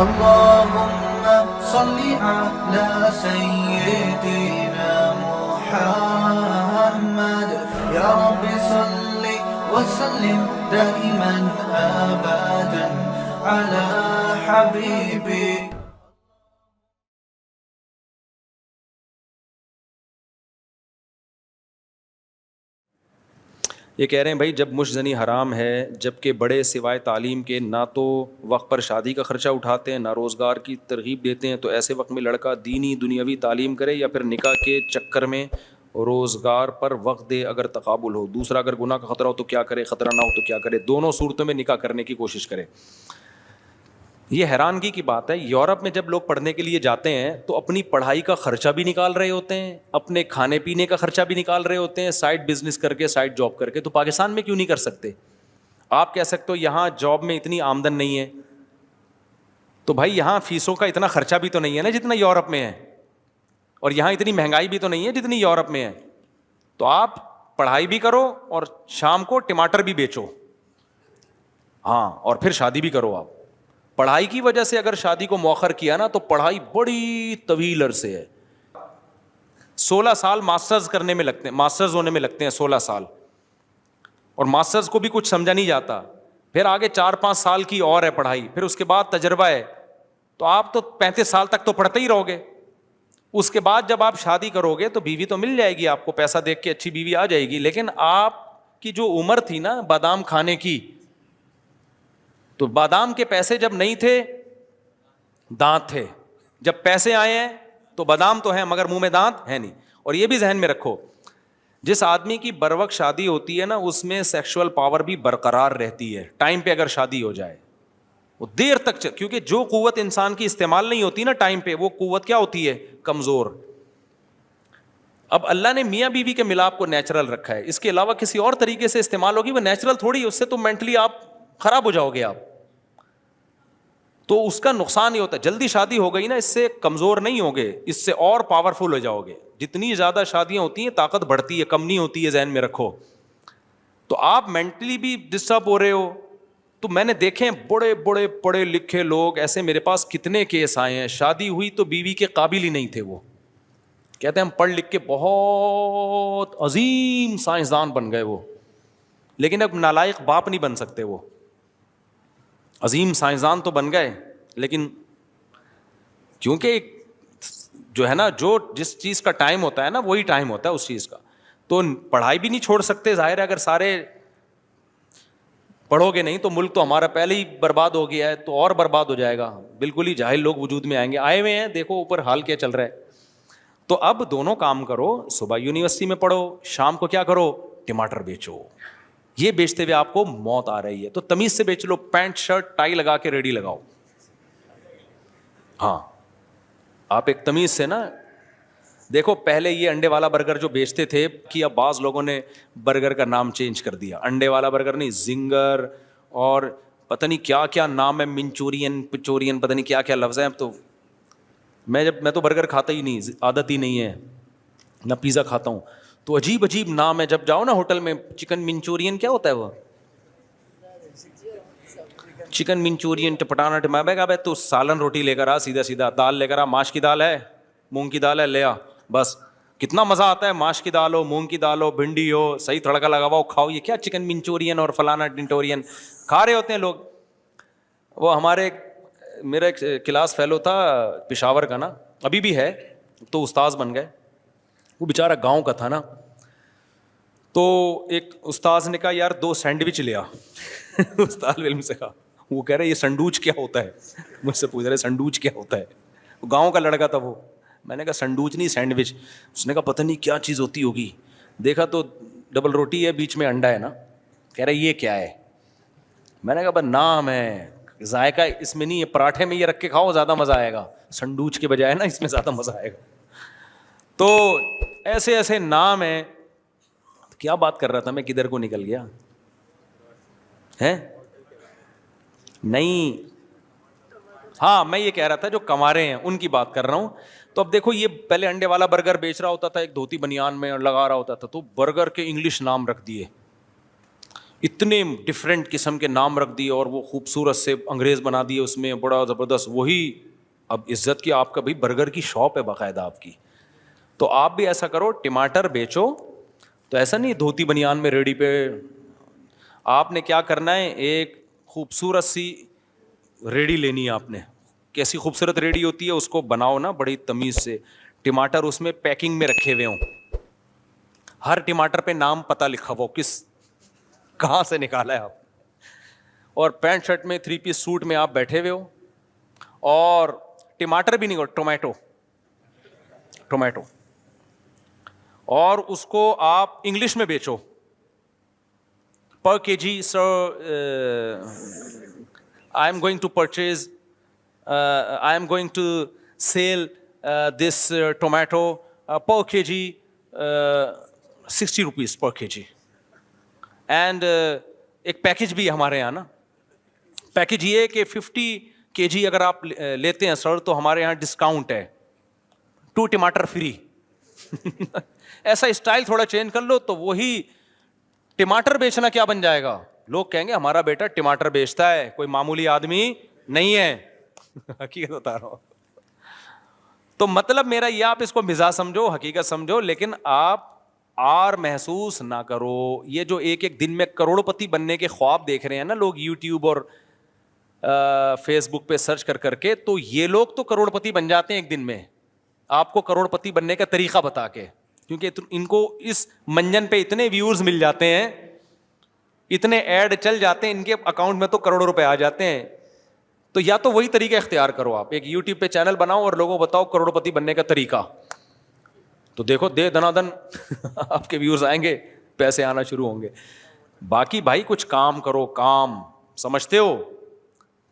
اللهم صل على سيدنا محمد يا رب صل وسلم دائما أبدا على حبيبي. یہ کہہ رہے ہیں بھائی جب مشزنی حرام ہے جبکہ بڑے سوائے تعلیم کے نہ تو وقت پر شادی کا خرچہ اٹھاتے ہیں نہ روزگار کی ترغیب دیتے ہیں، تو ایسے وقت میں لڑکا دینی دنیاوی تعلیم کرے یا پھر نکاح کے چکر میں روزگار پر وقت دے اگر تقابل ہو؟ دوسرا اگر گناہ کا خطرہ ہو تو کیا کرے، خطرہ نہ ہو تو کیا کرے؟ دونوں صورتوں میں نکاح کرنے کی کوشش کرے. یہ حیرانگی کی بات ہے، یورپ میں جب لوگ پڑھنے کے لیے جاتے ہیں تو اپنی پڑھائی کا خرچہ بھی نکال رہے ہوتے ہیں، اپنے کھانے پینے کا خرچہ بھی نکال رہے ہوتے ہیں، سائڈ بزنس کر کے، سائڈ جاب کر کے. تو پاکستان میں کیوں نہیں کر سکتے؟ آپ کہہ سکتے ہو یہاں جاب میں اتنی آمدن نہیں ہے، تو بھائی یہاں فیسوں کا اتنا خرچہ بھی تو نہیں ہے نا جتنا یورپ میں ہے، اور یہاں اتنی مہنگائی بھی تو نہیں ہے جتنی یورپ میں ہے. تو آپ پڑھائی بھی کرو اور شام کو ٹماٹر بھی بیچو، ہاں، اور پھر شادی بھی کرو. آپ پڑھائی کی وجہ سے اگر شادی کو مؤخر کیا نا تو پڑھائی بڑی طویل عرصے ہے، 16 سال ماسٹرز کرنے میں لگتے ہیں، ماسٹرز ہونے میں لگتے ہیں 16 سال، اور ماسٹرز کو بھی کچھ سمجھا نہیں جاتا. پھر آگے 4-5 سال کی اور ہے پڑھائی، پھر اس کے بعد تجربہ ہے. تو آپ تو 35 سال تک تو پڑھتے ہی رہو گے. اس کے بعد جب آپ شادی کرو گے تو بیوی تو مل جائے گی آپ کو، پیسہ دیکھ کے اچھی بیوی آ جائے گی، لیکن آپ کی جو عمر تھی نا بادام کھانے کی، تو بادام کے پیسے جب نہیں تھے دانت تھے، جب پیسے آئے ہیں تو بادام تو ہیں مگر منہ میں دانت ہے نہیں. اور یہ بھی ذہن میں رکھو، جس آدمی کی بروقت شادی ہوتی ہے نا اس میں سیکشول پاور بھی برقرار رہتی ہے. ٹائم پہ اگر شادی ہو جائے وہ دیر تک کیونکہ جو قوت انسان کی استعمال نہیں ہوتی نا ٹائم پہ، وہ قوت کیا ہوتی ہے؟ کمزور. اب اللہ نے میاں بیوی کے ملاپ کو نیچرل رکھا ہے، اس کے علاوہ کسی اور طریقے سے استعمال ہوگی وہ نیچرل تھوڑی، اس سے تو مینٹلی آپ خراب ہو جاؤ گے آپ، تو اس کا نقصان ہی ہوتا ہے. جلدی شادی ہو گئی نا اس سے کمزور نہیں ہوگے، اس سے اور پاورفل ہو جاؤ گے. جتنی زیادہ شادیاں ہوتی ہیں طاقت بڑھتی ہے، کم نہیں ہوتی ہے، ذہن میں رکھو. تو آپ مینٹلی بھی ڈسٹرب ہو رہے ہو. تو میں نے دیکھے بڑے بڑے پڑھے لکھے لوگ ایسے، میرے پاس کتنے کیس آئے ہیں، شادی ہوئی تو بیوی کے قابل ہی نہیں تھے. وہ کہتے ہیں ہم پڑھ لکھ کے بہت عظیم سائنسدان بن گئے وہ، لیکن اب نالائق باپ نہیں بن سکتے. وہ عظیم سائنسدان تو بن گئے لیکن کیونکہ جو ہے نا جو جس چیز کا ٹائم ہوتا ہے نا وہی ٹائم ہوتا ہے اس چیز کا، تو پڑھائی بھی نہیں چھوڑ سکتے. ظاہر ہے اگر سارے پڑھو گے نہیں تو ملک تو ہمارا پہلے ہی برباد ہو گیا ہے، تو اور برباد ہو جائے گا. بالکل ہی جاہل لوگ وجود میں آئیں گے، آئے ہوئے ہیں، دیکھو اوپر حال کیا چل رہا ہے. تو اب دونوں کام کرو، صبح یونیورسٹی میں پڑھو، شام کو کیا کرو؟ ٹماٹر بیچو. یہ بیچتے ہوئے آپ کو موت آ رہی ہے تو تمیز سے بیچ لو، پینٹ شرٹ ٹائی لگا کے ریڈی لگاؤ. ہاں آپ ایک تمیز سے نا، دیکھو پہلے یہ انڈے والا برگر جو بیچتے تھے کہ اب بعض لوگوں نے برگر کا نام چینج کر دیا، انڈے والا برگر نہیں، زنگر اور پتہ نہیں کیا کیا نام ہے، منچورین پچورین، پتہ نہیں کیا کیا لفظ ہیں. اب تو میں تو برگر کھاتا ہی نہیں، عادت ہی نہیں ہے، نہ پیزا کھاتا ہوں. تو عجیب عجیب نام ہے، جب جاؤ نا ہوٹل میں، چکن منچورین کیا ہوتا ہے وہ، چکن منچورین پٹانا ٹماٹر کا، تو سالن روٹی لے کر آ، سیدھا سیدھا دال لے کر آ، ماش کی دال ہے، مونگ کی دال ہے، لے آ بس. کتنا مزہ آتا ہے، ماش کی دال ہو، مونگ کی دال ہو، بھنڈی ہو، صحیح تڑکا لگا ہوا ہو، کھاؤ. یہ کیا چکن منچورین اور فلانا ڈنٹورین کھا رہے ہوتے ہیں لوگ. وہ ہمارے میرا ایک کلاس فیلو تھا پشاور کا نا، ابھی بھی ہے، تو استاذ بن گئے. وہ بیچارہ گاؤں کا تھا نا، تو ایک استاذ نے کہا یار 2 سینڈوچ لیا. استاد علم سے کہا، وہ کہہ رہے یہ سنڈوچ کیا ہوتا ہے، مجھ سے پوچھ رہے سنڈوچ کیا ہوتا ہے. وہ گاؤں کا لڑکا تھا وہ. میں نے کہا سنڈوچ نہیں سینڈوچ. اس نے کہا پتہ نہیں کیا چیز ہوتی ہوگی. دیکھا تو ڈبل روٹی ہے، بیچ میں انڈا ہے نا. کہہ رہے یہ کیا ہے. میں نے کہا بس نام ہے، ذائقہ اس میں نہیں ہے، پراٹھے میں یہ رکھ کے کھاؤ زیادہ مزہ آئے گا، سنڈوچ کے بجائے نا اس میں زیادہ مزہ آئے گا. تو ایسے ایسے نام ہیں. کیا بات کر رہا تھا میں، کدھر کو نکل گیا ہے. نہیں ہاں میں یہ کہہ رہا تھا جو کمارے ہیں ان کی بات کر رہا ہوں. تو اب دیکھو یہ پہلے انڈے والا برگر بیچ رہا ہوتا تھا ایک دھوتی بنیان میں لگا رہا ہوتا تھا، تو برگر کے انگلش نام رکھ دیے، اتنے ڈفرینٹ قسم کے نام رکھ دیے اور وہ خوبصورت سے انگریز بنا دیے اس میں, بڑا زبردست. وہی اب عزت کی آپ کا بھائی برگر کی شاپ ہے باقاعدہ آپ کی. تو آپ بھی ایسا کرو, ٹماٹر بیچو. تو ایسا نہیں دھوتی بنیان میں ریڈی پہ. آپ نے کیا کرنا ہے, ایک خوبصورت سی ریڈی لینی ہے آپ نے. کیسی خوبصورت ریڈی ہوتی ہے, اس کو بناؤ نا بڑی تمیز سے. ٹماٹر اس میں پیکنگ میں رکھے ہوئے ہوں, ہر ٹماٹر پہ نام پتہ لکھا ہو, کہاں سے نکالا ہے آپ. اور پینٹ شرٹ میں 3 پیس سوٹ میں آپ بیٹھے ہوئے ہو, اور ٹماٹر بھی نہیں ہو, ٹومیٹو, اور اس کو آپ انگلش میں بیچو. پر کے جی سر I am going to purchase, I am going to sell this tomato per kg 60 rupees per kg. And ایک پیکج بھی ہے ہمارے یہاں نا. پیکج یہ ہے کہ 50 kg اگر آپ لیتے ہیں سر تو ہمارے یہاں ڈسکاؤنٹ ہے, 2 ٹماٹر فری. ایسا اسٹائل تھوڑا چینج کر لو تو وہی ٹماٹر بیچنا کیا بن جائے گا. لوگ کہیں گے ہمارا بیٹا ٹماٹر بیچتا ہے, کوئی معمولی آدمی نہیں ہے. حقیقت بتا رہا ہوں. تو مطلب میرا یہ, آپ اس کو مزاح سمجھو, حقیقت سمجھو, لیکن آپ آر محسوس نہ کرو. یہ جو ایک دن میں کروڑ پتی بننے کے خواب دیکھ رہے ہیں نا لوگ یوٹیوب اور فیس بک پہ سرچ کر کے, تو یہ لوگ تو کروڑ پتی بن جاتے ہیں ایک دن میں, آپ کو کروڑ پتی بننے کا طریقہ بتا کے. کیونکہ ان کو اس منجن پہ اتنے ویورز مل جاتے ہیں, اتنے ایڈ چل جاتے ہیں, ان کے اکاؤنٹ میں تو کروڑوں روپے آ جاتے ہیں. تو یا تو وہی طریقہ اختیار کرو, آپ ایک یوٹیوب پہ چینل بناؤ اور لوگوں کو بتاؤ کروڑ پتی بننے کا طریقہ. تو دیکھو دنا دن آپ کے ویورز آئیں گے, پیسے آنا شروع ہوں گے. باقی بھائی کچھ کام کرو, کام سمجھتے ہو.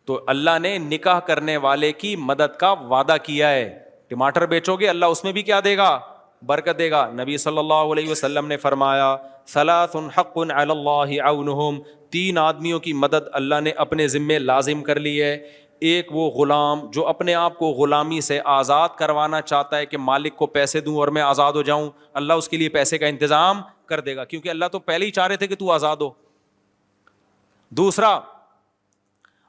تو اللہ نے نکاح کرنے والے کی مدد کا وعدہ کیا ہے. ٹماٹر بیچو گے اللہ اس میں بھی کیا دے گا, برکت دے گا. نبی صلی اللہ علیہ وسلم نے فرمایا ثلاث حق علی اللہ عونہم, 3 آدمیوں کی مدد اللہ نے اپنے ذمے لازم کر لی ہے. ایک وہ غلام جو اپنے آپ کو غلامی سے آزاد کروانا چاہتا ہے کہ مالک کو پیسے دوں اور میں آزاد ہو جاؤں, اللہ اس کے لیے پیسے کا انتظام کر دے گا, کیونکہ اللہ تو پہلے ہی چاہ رہے تھے کہ تو آزاد ہو. دوسرا,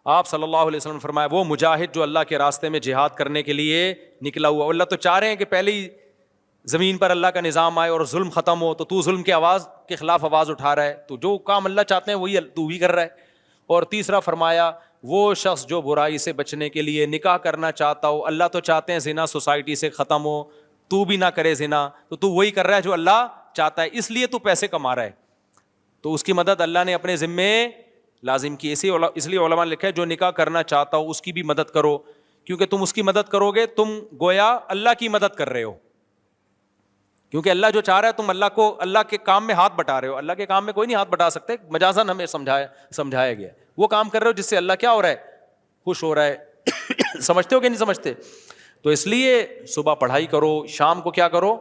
آپ صلی اللہ علیہ وسلم نے فرمایا وہ مجاہد جو اللہ کے راستے میں جہاد کرنے کے لیے نکلا ہوا, اللہ تو چاہ رہے ہیں کہ پہلے ہی زمین پر اللہ کا نظام آئے اور ظلم ختم ہو, تو ظلم کی آواز کے خلاف آواز اٹھا رہا ہے. تو جو کام اللہ چاہتے ہیں وہی تو بھی کر رہا ہے. اور تیسرا فرمایا وہ شخص جو برائی سے بچنے کے لیے نکاح کرنا چاہتا ہو, اللہ تو چاہتے ہیں زنا سوسائٹی سے ختم ہو, تو بھی نہ کرے زنا, تو وہی کر رہا ہے جو اللہ چاہتا ہے, اس لیے تو پیسے کما رہا ہے. تو اس کی مدد اللہ نے اپنے ذمے لازم کی. اس لیے علماء نے لکھا ہے جو نکاح کرنا چاہتا ہو اس کی بھی مدد کرو, کیونکہ تم اس کی مدد کرو گے تم گویا اللہ کی مدد کر رہے ہو. کیونکہ اللہ جو چاہ رہا ہے تم اللہ کو اللہ کے کام میں ہاتھ بٹا رہے ہو. اللہ کے کام میں کوئی نہیں ہاتھ بٹا سکتے, مجازاً ہمیں سمجھایا گیا. وہ کام کر رہے ہو جس سے اللہ کیا ہو رہا ہے, خوش ہو رہا ہے. سمجھتے ہو کہ نہیں سمجھتے؟ تو اس لیے صبح پڑھائی کرو, شام کو کیا کرو.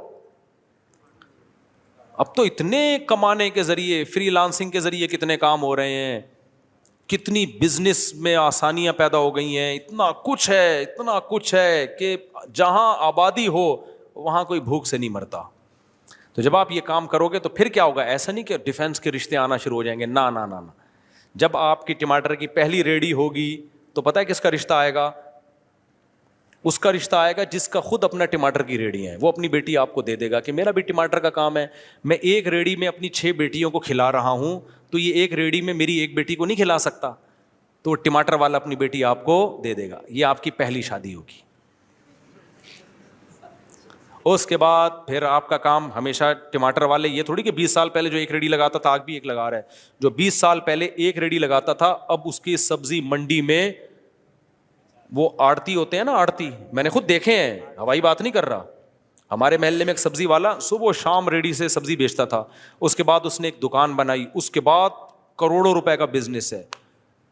اب تو اتنے کمانے کے ذریعے, فری لانسنگ کے ذریعے کتنے کام ہو رہے ہیں, کتنی بزنس میں آسانیاں پیدا ہو گئی ہیں, اتنا کچھ ہے کہ جہاں آبادی ہو وہاں کوئی بھوک سے نہیں مرتا. تو جب آپ یہ کام کرو گے تو پھر کیا ہوگا, ایسا نہیں کہ ڈیفینس کے رشتے آنا شروع ہو جائیں گے, نہ نہ نہ. جب آپ کی ٹماٹر کی پہلی ریڈی ہوگی تو پتہ ہے کس کا رشتہ آئے گا, اس کا رشتہ آئے گا جس کا خود اپنا ٹماٹر کی ریڈی ہے. وہ اپنی بیٹی آپ کو دے دے گا کہ میرا بھی ٹماٹر کا کام ہے, میں ایک ریڈی میں اپنی 6 بیٹیوں کو کھلا رہا ہوں, تو یہ ایک ریڈی میں میری ایک بیٹی کو نہیں کھلا سکتا, تو ٹماٹر والا اپنی بیٹی آپ کو دے دے گا. یہ آپ کی پہلی شادی ہوگی. اس کے بعد پھر آپ کا کام ہمیشہ ٹماٹر والے, یہ تھوڑی کہ 20 سال پہلے جو ایک ریڈی لگاتا تھا آج بھی ایک لگا رہا ہے, جو 20 سال پہلے ایک ریڈی لگاتا تھا اب اس کی سبزی منڈی میں, وہ آڑتی ہوتے ہیں نا, آڑتی میں نے خود دیکھے ہیں, ہوائی بات نہیں کر رہا. ہمارے محلے میں ایک سبزی والا صبح و شام ریڈی سے سبزی بیچتا تھا. اس کے بعد اس نے ایک دکان بنائی, اس کے بعد کروڑوں روپے کا بزنس ہے.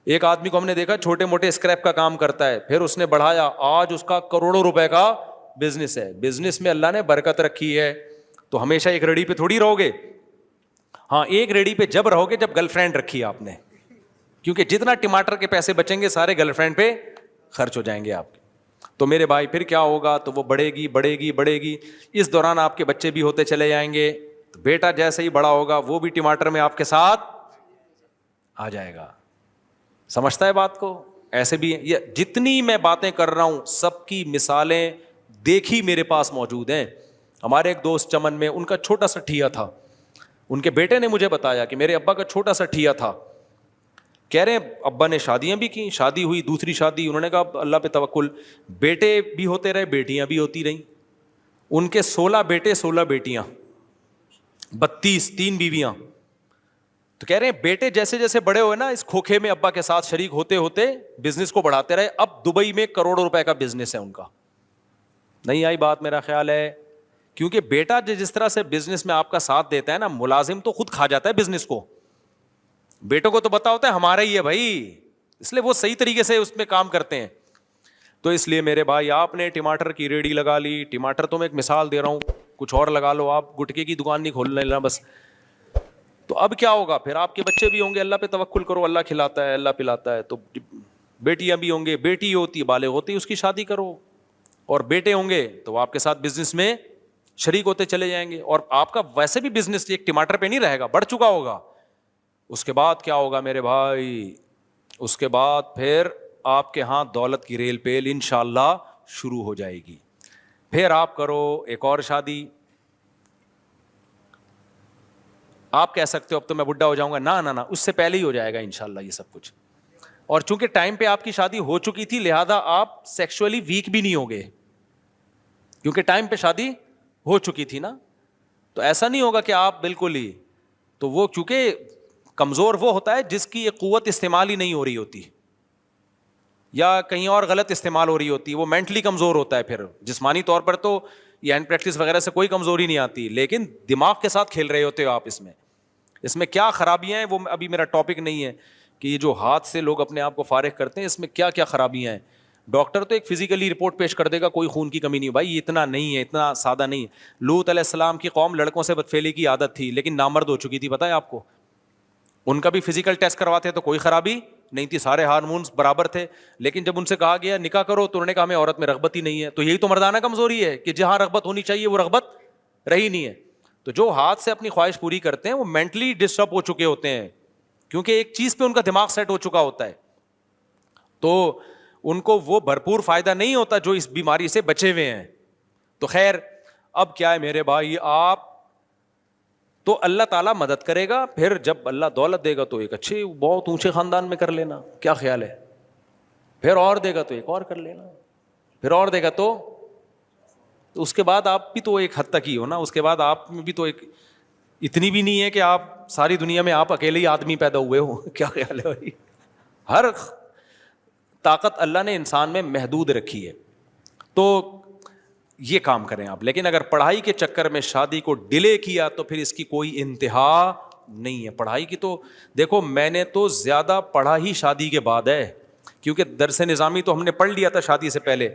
ایک آدمی کو ہم نے دیکھا چھوٹے موٹے اسکریپ کا کام کرتا ہے, پھر اس نے بڑھایا, آج اس کا کروڑوں روپے کا بزنس ہے. بزنس میں اللہ نے برکت رکھی ہے. تو ہمیشہ ایک ریڈی پہ تھوڑی رہو گے. ہاں ایک ریڈی پہ جب رہو گے جب گرل فرینڈ رکھی آپ نے, کیونکہ جتنا ٹماٹر کے پیسے بچیں گے سارے گرل فرینڈ پہ خرچ ہو جائیں گے آپ کے. تو میرے بھائی پھر کیا ہوگا, تو وہ بڑھے گی. اس دوران آپ کے بچے بھی ہوتے چلے جائیں گے. تو بیٹا جیسے ہی بڑا ہوگا وہ بھی ٹماٹر میں آپ کے ساتھ آ جائے گا. سمجھتا ہے بات کو؟ ایسے بھی یہ جتنی میں باتیں کر رہا ہوں سب کی مثالیں دیکھی میرے پاس موجود ہیں. ہمارے ایک دوست چمن میں، ان کا چھوٹا سا ٹھیا تھا. ان کے بیٹے نے مجھے بتایا کہ میرے ابا کا چھوٹا سا ٹھیا تھا. کہہ رہے ہیں ابا نے شادیاں بھی کی، شادی ہوئی، دوسری شادی، انہوں نے کہا اللہ پہ توکل. بیٹے بھی ہوتے رہے، بیٹیاں بھی ہوتی رہیں. ان کے 16 بیٹے 16 بیٹیاں، 32، 3 بیویاں. تو کہہ رہے ہیں بیٹے جیسے جیسے بڑے ہوئے نا، اس کھوکھے میں ابا کے ساتھ شریک ہوتے ہوتے بزنس کو بڑھاتے رہے. اب دبئی میں کروڑوں روپے کا بزنس ہے ان کا. نہیں آئی بات میرا خیال ہے؟ کیونکہ بیٹا جس طرح سے بزنس میں آپ کا ساتھ دیتا ہے نا، ملازم تو خود کھا جاتا ہے بزنس کو. بیٹوں کو تو پتا ہوتا ہے ہمارا ہی ہے بھائی، اس لیے وہ صحیح طریقے سے اس میں کام کرتے ہیں. تو اس لیے میرے بھائی آپ نے ٹماٹر کی ریڑھی لگا لی، ٹماٹر تو میں ایک مثال دے رہا ہوں، کچھ اور لگا لو، آپ گٹکے کی دکان نہیں کھولنے لینا بس. تو اب کیا ہوگا پھر؟ آپ کے بچے بھی ہوں گے، اللہ پہ توکل کرو، اللہ کھلاتا ہے، اللہ پلاتا ہے. تو بیٹیاں بھی ہوں گے، بیٹی ہوتی بالغ ہوتی اس کی شادی کرو. اور بیٹے ہوں گے تو وہ آپ کے ساتھ بزنس میں شریک ہوتے چلے جائیں گے. اور آپ کا ویسے بھی بزنس ایک ٹماٹر پہ نہیں رہے گا، بڑھ چکا ہوگا. اس کے بعد کیا ہوگا میرے بھائی؟ اس کے بعد پھر آپ کے ہاں دولت کی ریل پیل انشاءاللہ شروع ہو جائے گی. پھر آپ کرو ایک اور شادی. آپ کہہ سکتے ہو اب تو میں بڈھا ہو جاؤں گا، نہ اس سے پہلے ہی ہو جائے گا انشاءاللہ یہ سب کچھ. اور چونکہ ٹائم پہ آپ کی شادی ہو چکی تھی لہذا آپ سیکشولی ویک بھی نہیں ہوگے، کیونکہ ٹائم پہ شادی ہو چکی تھی نا. تو ایسا نہیں ہوگا کہ آپ بالکل ہی، تو وہ چونکہ کمزور وہ ہوتا ہے جس کی قوت استعمال ہی نہیں ہو رہی ہوتی یا کہیں اور غلط استعمال ہو رہی ہوتی، وہ مینٹلی کمزور ہوتا ہے. پھر جسمانی طور پر تو یہ ہینڈ پریکٹس وغیرہ سے کوئی کمزوری نہیں آتی، لیکن دماغ کے ساتھ کھیل رہے ہوتے ہو آپ. اس میں کیا خرابیاں ہیں وہ ابھی میرا ٹاپک نہیں ہے کہ یہ جو ہاتھ سے لوگ اپنے آپ کو فارغ کرتے ہیں اس میں کیا کیا خرابیاں ہیں. ڈاکٹر تو ایک فزیکلی رپورٹ پیش کر دے گا کوئی خون کی کمی نہیں. بھائی اتنا نہیں ہے، اتنا سادہ نہیں ہے. لوط علیہ السلام کی قوم لڑکوں سے بدفعلی کی عادت تھی لیکن نامرد ہو چکی تھی، پتہ ہے آپ کو. ان کا بھی فزیکل ٹیسٹ کرواتے تو کوئی خرابی نہیں تھی، سارے ہارمونس برابر تھے. لیکن جب ان سے کہا گیا نکاح کرو تو انہوں نے کہا ہمیں عورت میں رغبت ہی نہیں ہے. تو یہی تو مردانہ کمزوری ہے کہ جہاں رغبت ہونی چاہیے وہ رغبت رہی نہیں ہے. تو جو ہاتھ سے اپنی خواہش پوری کرتے ہیں وہ مینٹلی ڈسٹرب ہو چکے ہوتے ہیں، کیونکہ ایک چیز پہ ان کا دماغ سیٹ ہو چکا ہوتا ہے. تو ان کو وہ بھرپور فائدہ نہیں ہوتا جو اس بیماری سے بچے ہوئے ہیں. تو خیر اب کیا ہے میرے بھائی، آپ تو اللہ تعالیٰ مدد کرے گا. پھر جب اللہ دولت دے گا تو ایک اچھے بہت اونچے خاندان میں کر لینا، کیا خیال ہے؟ پھر اور دے گا تو ایک اور کر لینا، پھر اور دے گا تو اس کے بعد آپ بھی تو ایک حد تک ہی ہو نا. اس کے بعد آپ میں بھی تو ایک اتنی بھی نہیں ہے کہ آپ ساری دنیا میں آپ اکیلے ہی آدمی پیدا ہوئے ہو. کیا خیال ہے بھائی؟ ہر طاقت اللہ نے انسان میں محدود رکھی ہے. تو یہ کام کریں آپ. لیکن اگر پڑھائی کے چکر میں شادی کو ڈیلے کیا تو پھر اس کی کوئی انتہا نہیں ہے. پڑھائی کی تو دیکھو میں نے تو زیادہ پڑھا ہی شادی کے بعد ہے، کیونکہ درس نظامی تو ہم نے پڑھ لیا تھا شادی سے پہلے.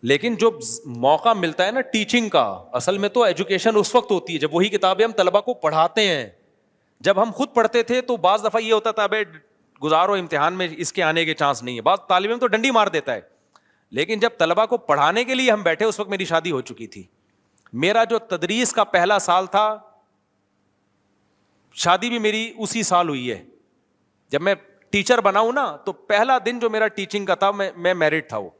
لیکن جو موقع ملتا ہے نا ٹیچنگ کا، اصل میں تو ایجوکیشن اس وقت ہوتی ہے جب وہی کتابیں ہم طلبا کو پڑھاتے ہیں. جب ہم خود پڑھتے تھے تو بعض دفعہ یہ ہوتا تھا ابے گزارو امتحان میں اس کے آنے کے چانس نہیں ہے، بعض طالب علم تو ڈنڈی مار دیتا ہے. لیکن جب طلبا کو پڑھانے کے لیے ہم بیٹھے اس وقت میری شادی ہو چکی تھی. میرا جو تدریس کا پہلا سال تھا، شادی بھی میری اسی سال ہوئی ہے. جب میں ٹیچر بنا ہوں نا تو پہلا دن جو میرا ٹیچنگ کا تھا میں میرڈ تھا وہ.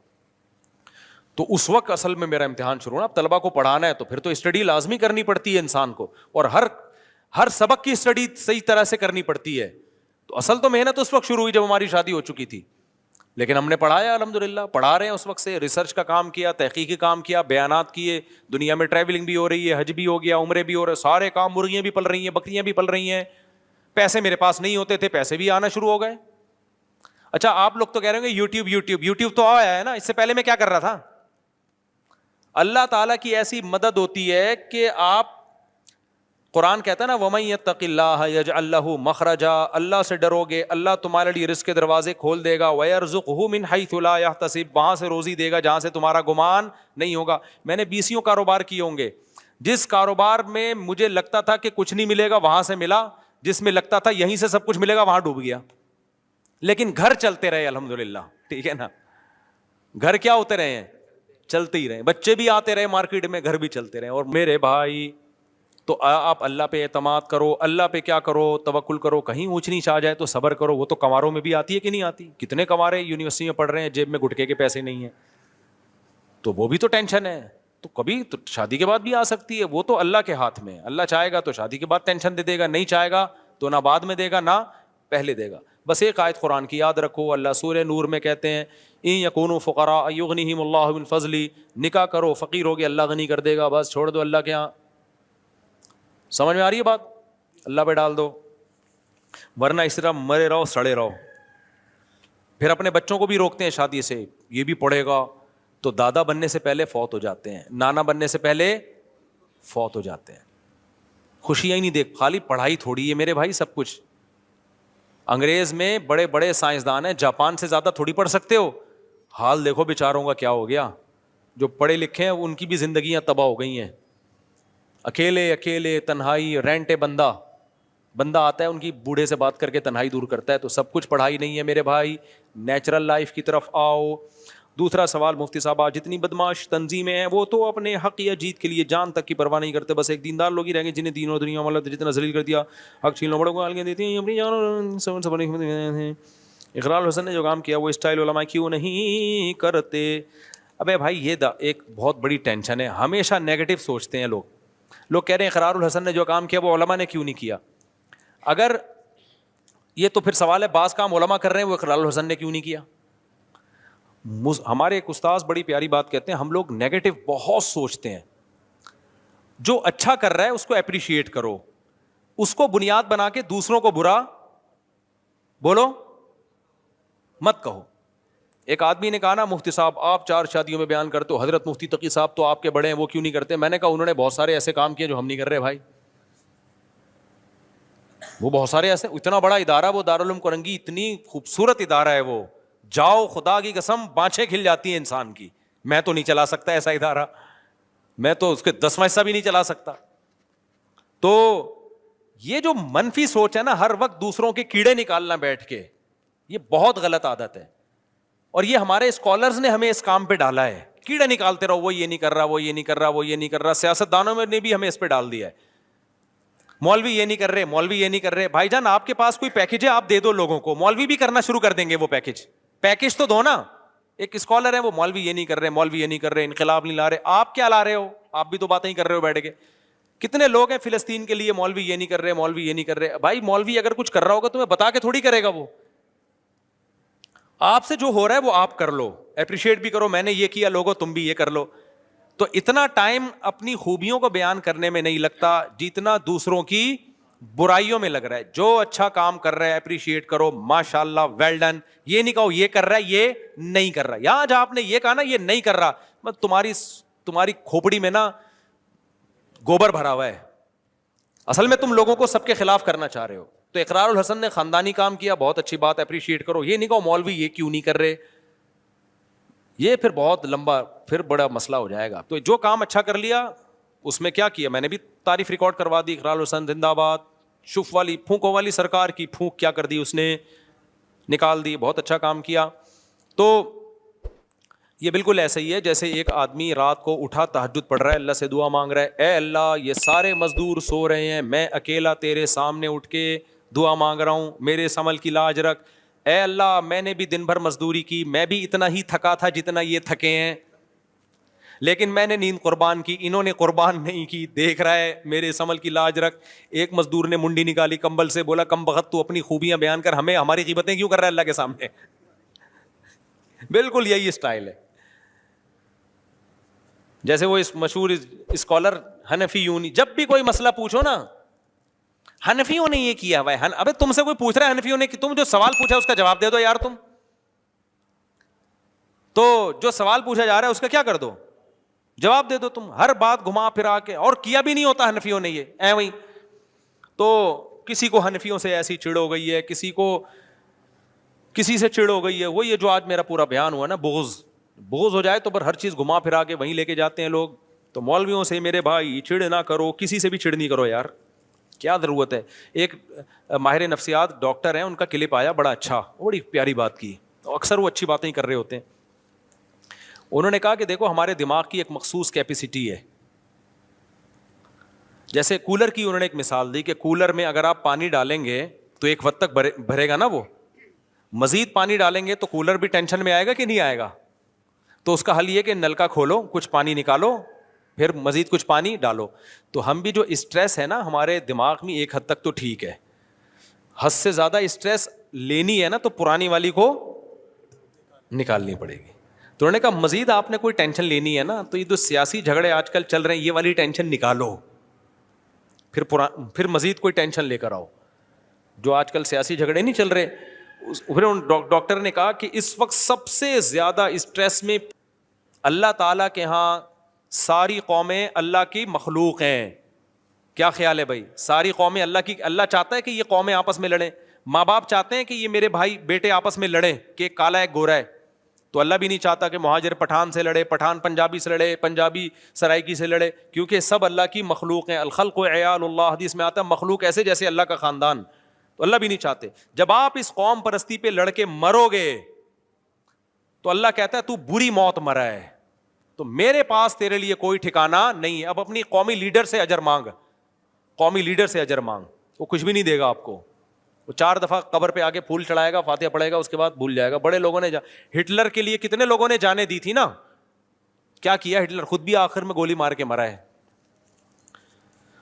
تو اس وقت اصل میں میرا امتحان شروع ہونا. اب طلبا کو پڑھانا ہے تو پھر تو اسٹڈی لازمی کرنی پڑتی ہے انسان کو، اور ہر سبق کی اسٹڈی صحیح طرح سے کرنی پڑتی ہے. تو اصل تو محنت اس وقت شروع ہوئی جب ہماری شادی ہو چکی تھی. لیکن ہم نے پڑھایا الحمدللہ، پڑھا رہے ہیں اس وقت سے. ریسرچ کا کام کیا، تحقیقی کام کیا، بیانات کیے. دنیا میں ٹریولنگ بھی ہو رہی ہے، حج بھی ہو گیا، عمرے بھی ہو رہے، سارے کام. مرغیاں بھی پل رہی ہیں، بکریاں بھی پل رہی ہیں. پیسے میرے پاس نہیں ہوتے تھے، پیسے بھی آنا شروع ہو گئے. اچھا آپ لوگ تو کہہ رہے ہوں گے یوٹیوب تو آیا ہے نا، اس سے پہلے میں کیا کر رہا تھا؟ اللہ تعالیٰ کی ایسی مدد ہوتی ہے کہ آپ، قرآن کہتا ہے نا وَمَن يَتَّقِ اللَّهَ يَجْعَل لَّهُ مَخْرَجًا، اللہ سے ڈرو گے اللہ تمہارے لیے رزق کے دروازے کھول دے گا. وَيَرْزُقْهُ مِنْ حَيْثُ لَا يَحْتَسِبُ، وہاں سے روزی دے گا جہاں سے تمہارا گمان نہیں ہوگا. میں نے 20 کاروبار کیے ہوں گے، جس کاروبار میں مجھے لگتا تھا کہ کچھ نہیں ملے گا وہاں سے ملا، جس میں لگتا تھا یہیں سے سب کچھ ملے گا وہاں ڈوب گیا. لیکن گھر چلتے رہے الحمدللہ. ٹھیک ہے نا، گھر کیا ہوتے رہے ہیں؟ چلتے ہی رہے. بچے بھی آتے رہے مارکیٹ میں، گھر بھی چلتے رہے. اور میرے بھائی تو آپ اللہ پہ اعتماد کرو, اللہ پہ کیا کرو, توکل کرو. کہیں اونچ نیچ آ جائے تو صبر کرو. وہ تو کنواروں میں بھی آتی ہے کہ نہیں آتی؟ کتنے کنوارے یونیورسٹی میں پڑھ رہے ہیں, جیب میں گٹکے کے پیسے نہیں ہیں, تو وہ بھی تو ٹینشن ہے. تو کبھی تو شادی کے بعد بھی آ سکتی ہے, وہ تو اللہ کے ہاتھ میں. اللہ چاہے گا تو شادی کے بعد ٹینشن دے دے گا, نہیں چاہے گا تو نہ بعد میں دے گا نہ پہلے دے گا. بس ایک آیت قرآن کی یاد رکھو, اللہ سورہ نور میں کہتے ہیں ان یکونوا فقراء یغنیہم اللہ من فضلہ, نکاح کرو فقیر ہوگے اللہ غنی کر دے گا, بس چھوڑ دو اللہ کے یہاں. سمجھ میں آ رہی ہے بات؟ اللہ پہ ڈال دو, ورنہ اس طرح مرے رہو سڑے رہو. پھر اپنے بچوں کو بھی روکتے ہیں شادی سے, یہ بھی پڑھے گا, تو دادا بننے سے پہلے فوت ہو جاتے ہیں, نانا بننے سے پہلے فوت ہو جاتے ہیں. خوشیاں ہی نہیں دیکھ, خالی پڑھائی تھوڑی ہے میرے بھائی سب کچھ. انگریز میں بڑے بڑے سائنسدان ہیں, جاپان سے زیادہ تھوڑی پڑھ سکتے ہو. حال دیکھو بیچاروں کا کیا ہو گیا. جو پڑھے لکھے ہیں ان کی بھی زندگیاں تباہ ہو گئی ہیں. اکیلے اکیلے تنہائی, رینٹ بندہ آتا ہے ان کی, بوڑھے سے بات کر کے تنہائی دور کرتا ہے. تو سب کچھ پڑھائی نہیں ہے میرے بھائی, نیچرل لائف کی طرف آؤ. دوسرا سوال, مفتی صاحب آج جتنی بدماش تنظیمیں ہیں وہ تو اپنے حق یا جیت کے لیے جان تک کی پرواہ نہیں کرتے, بس ایک دیندار لوگ ہی رہیں گے جنہیں دین اور دنیا والا جتنا ذلیل کر دیا, حق چھیننا بڑوں کو گالیاں دیتی ہیں اپنی جان. اقرار الحسن نے جو کام کیا وہ اسٹائل علماء کیوں نہیں کرتے؟ ابے بھائی یہ ایک بہت بڑی ٹینشن ہے, ہمیشہ نیگیٹو سوچتے ہیں لوگ. لوگ کہہ رہے ہیں اقرار الحسن نے جو کام کیا وہ علماء نے کیوں نہیں کیا. اگر یہ تو پھر سوال ہے, بعض کام علماء کر رہے ہیں وہ اقرار الحسن نے کیوں نہیں کیا. ہمارے ایک استاذ بڑی پیاری بات کہتے ہیں, ہم لوگ نیگیٹو بہت سوچتے ہیں. جو اچھا کر رہا ہے اس کو اپریشیٹ کرو, اس کو بنیاد بنا کے دوسروں کو برا بولو مت کہو. ایک آدمی نے کہا نا مفتی صاحب آپ 4 شادیوں میں بیان کرتے ہو, حضرت مفتی تقی صاحب تو آپ کے بڑے ہیں وہ کیوں نہیں کرتے؟ میں نے کہا انہوں نے بہت سارے ایسے کام کیے جو ہم نہیں کر رہے بھائی. وہ بہت سارے ایسے, اتنا بڑا ادارہ وہ دارالعلوم کورنگی, اتنی خوبصورت ادارہ ہے وہ, جاؤ خدا کی قسم بانچیں کھل جاتی ہیں انسان کی. میں تو نہیں چلا سکتا ایسا ادارہ, میں تو اس کے 10واں حصہ بھی نہیں چلا سکتا. تو یہ جو منفی سوچ ہے نا, ہر وقت دوسروں کے کیڑے نکالنا بیٹھ کے, یہ بہت غلط عادت ہے. اور یہ ہمارے اسکالرز نے ہمیں اس کام پہ ڈالا ہے, کیڑے نکالتے رہو, وہ یہ نہیں کر رہا, وہ یہ نہیں کر رہا, وہ یہ نہیں کر رہا. سیاست دانوں نے بھی ہمیں اس پہ ڈال دیا ہے, مولوی یہ نہیں کر رہے, مولوی یہ نہیں کر رہے. بھائی جان آپ کے پاس کوئی پیکج ہے آپ دے دو لوگوں کو, مولوی بھی کرنا شروع کر دیں گے وہ پیکج تو دو نا. ایک اسکالر ہے وہ مولوی یہ نہیں کر رہے, مولوی یہ نہیں کر رہے, انقلاب نہیں لا رہے. آپ کیا لا رہے ہو؟ آپ بھی تو باتیں ہی کر رہے ہو بیٹھ کے. کتنے لوگ ہیں فلسطین کے لیے, مولوی یہ نہیں کر رہے, مولوی یہ نہیں کر رہے. بھائی مولوی اگر کچھ کر رہا ہوگا تمہیں بتا کے تھوڑی کرے گا, وہ آپ سے جو ہو رہا ہے وہ آپ کر لو, اپریشیٹ بھی کرو, میں نے یہ کیا لوگوں تم بھی یہ کر لو. تو اتنا ٹائم اپنی خوبیوں کو بیان کرنے میں نہیں لگتا جتنا دوسروں کی برائیوں میں لگ رہا ہے. جو اچھا کام کر رہا ہے اپریشیٹ کرو, ماشاء اللہ ویل ڈن. یہ نہیں کہو یہ کر رہا ہے یہ نہیں کر رہا. یہاں جہاں آپ نے یہ کہا نا یہ نہیں کر رہا, تمہاری کھوپڑی میں نا گوبر بھرا ہوا ہے. اصل میں تم لوگوں کو سب کے خلاف کرنا چاہ رہے ہو. تو اقرار الحسن نے خاندانی کام کیا, بہت اچھی بات, اپریشیٹ کرو. یہ نہیں کہو مولوی یہ کیوں نہیں کر رہے, یہ پھر بہت لمبا پھر بڑا مسئلہ ہو جائے گا. تو جو کام اچھا کر لیا اس میں کیا کیا, میں نے بھی تعریف ریکارڈ کروا دی. اقرار الحسن زندہ آباد. شف والی پھونکوں والی سرکار کی پھونک کیا کر دی اس نے, نکال دی, بہت اچھا کام کیا. تو یہ بالکل ایسا ہی ہے جیسے ایک آدمی رات کو اٹھا تہجد پڑھ رہا ہے, اللہ سے دعا مانگ رہا ہے, اے اللہ یہ سارے مزدور سو رہے ہیں, میں اکیلا تیرے سامنے اٹھ کے دعا مانگ رہا ہوں, میرے اس عمل کی لاج رکھ. اے اللہ میں نے بھی دن بھر مزدوری کی, میں بھی اتنا ہی تھکا تھا جتنا یہ تھکے ہیں, لیکن میں نے نیند قربان کی, انہوں نے قربان نہیں کی. دیکھ رہا ہے میرے اس عمل کی لاج رکھ. ایک مزدور نے منڈی نکالی کمبل سے, بولا کم بخت تو اپنی خوبیاں بیان کر, ہمیں ہماری غیبتیں کیوں کر رہا ہے اللہ کے سامنے. بالکل یہی اسٹائل ہے. جیسے وہ اس مشہور اسکالر حنفیون, جب بھی کوئی مسئلہ پوچھو نا, حنفیوں نے یہ کیا ہوا ہے. ابے تم سے کوئی پوچھ رہا ہے حنفیوں نے, کہ تم جو سوال پوچھا اس کا جواب دے دو یار. تم تو جو سوال پوچھا جا رہا ہے اس کا کیا کر دو, جواب دے دو. تم ہر بات گھما پھرا کے, اور کیا بھی نہیں ہوتا حنفیوں نے یہ وہی. تو کسی کو حنفیوں سے ایسی چڑ ہو گئی ہے, کسی سے چڑ ہو گئی ہے. وہ یہ جو آج میرا پورا بیان ہوا نا, بغض ہو جائے تو پر ہر چیز گھما پھرا کے وہیں لے کے جاتے ہیں لوگ. تو مولویوں سے میرے بھائی چڑ نہ کرو, کسی سے بھی چڑ نہیں کرو یار, کیا ضرورت ہے. ایک ماہر نفسیات ڈاکٹر ہیں, ان کا کلپ آیا بڑا اچھا, بڑی پیاری بات کی. اکثر وہ اچھی باتیں ہی کر رہے ہوتے ہیں. انہوں نے کہا کہ دیکھو ہمارے دماغ کی ایک مخصوص کیپیسٹی ہے, جیسے کولر کی انہوں نے ایک مثال دی کہ کولر میں اگر آپ پانی ڈالیں گے تو ایک وقت تک بھرے گا نا، وہ مزید پانی ڈالیں گے تو کولر بھی ٹینشن میں آئے گا کہ نہیں آئے گا. تو اس کا حل یہ کہ نل کا کھولو، کچھ پانی نکالو، پھر مزید کچھ پانی ڈالو. تو ہم بھی جو اسٹریس ہے نا ہمارے دماغ میں ایک حد تک تو ٹھیک ہے، حد سے زیادہ اسٹریس لینی ہے نا تو پرانی والی کو نکالنی پڑے گی. تو انہوں نے کہا مزید آپ نے کوئی ٹینشن لینی ہے نا تو یہ جو سیاسی جھگڑے آج کل چل رہے ہیں یہ والی ٹینشن نکالو، پھر مزید کوئی ٹینشن لے کر آؤ. جو آج کل سیاسی جھگڑے نہیں چل رہے، پھر ڈاکٹر نے کہا کہ اس وقت سب سے زیادہ اسٹریس میں اللہ تعالیٰ کے ہاں ساری قومیں اللہ کی مخلوق ہیں. کیا خیال ہے بھائی؟ ساری قومیں اللہ کی. اللہ چاہتا ہے کہ یہ قومیں آپس میں لڑیں، ماں باپ چاہتے ہیں کہ یہ میرے بھائی بیٹے آپس میں لڑیں کہ ایک کالا ایک گورا ہے. تو اللہ بھی نہیں چاہتا کہ مہاجر پٹھان سے لڑے، پٹھان پنجابی سے لڑے، پنجابی سرائکی سے لڑے، کیونکہ سب اللہ کی مخلوق ہیں. الخلق عیال اللہ، حدیث میں آتا ہے مخلوق ایسے جیسے اللہ کا خاندان. تو اللہ بھی نہیں چاہتے. جب آپ اس قوم پرستی پہ لڑ کے مرو گے تو اللہ کہتا ہے تو بری موت مرا ہے، تو میرے پاس تیرے لیے کوئی ٹھکانہ نہیں ہے. اب اپنی قومی لیڈر سے اجر مانگ، قومی لیڈر سے اجر مانگ، وہ کچھ بھی نہیں دے گا آپ کو. وہ 4 دفعہ قبر پہ آگے پھول چڑھائے گا، فاتحہ پڑھے گا، اس کے بعد بھول جائے گا. بڑے لوگوں نے ہٹلر کے لیے کتنے لوگوں نے جانیں دی تھی نا، کیا کیا ہٹلر؟ خود بھی آخر میں گولی مار کے مرا ہے.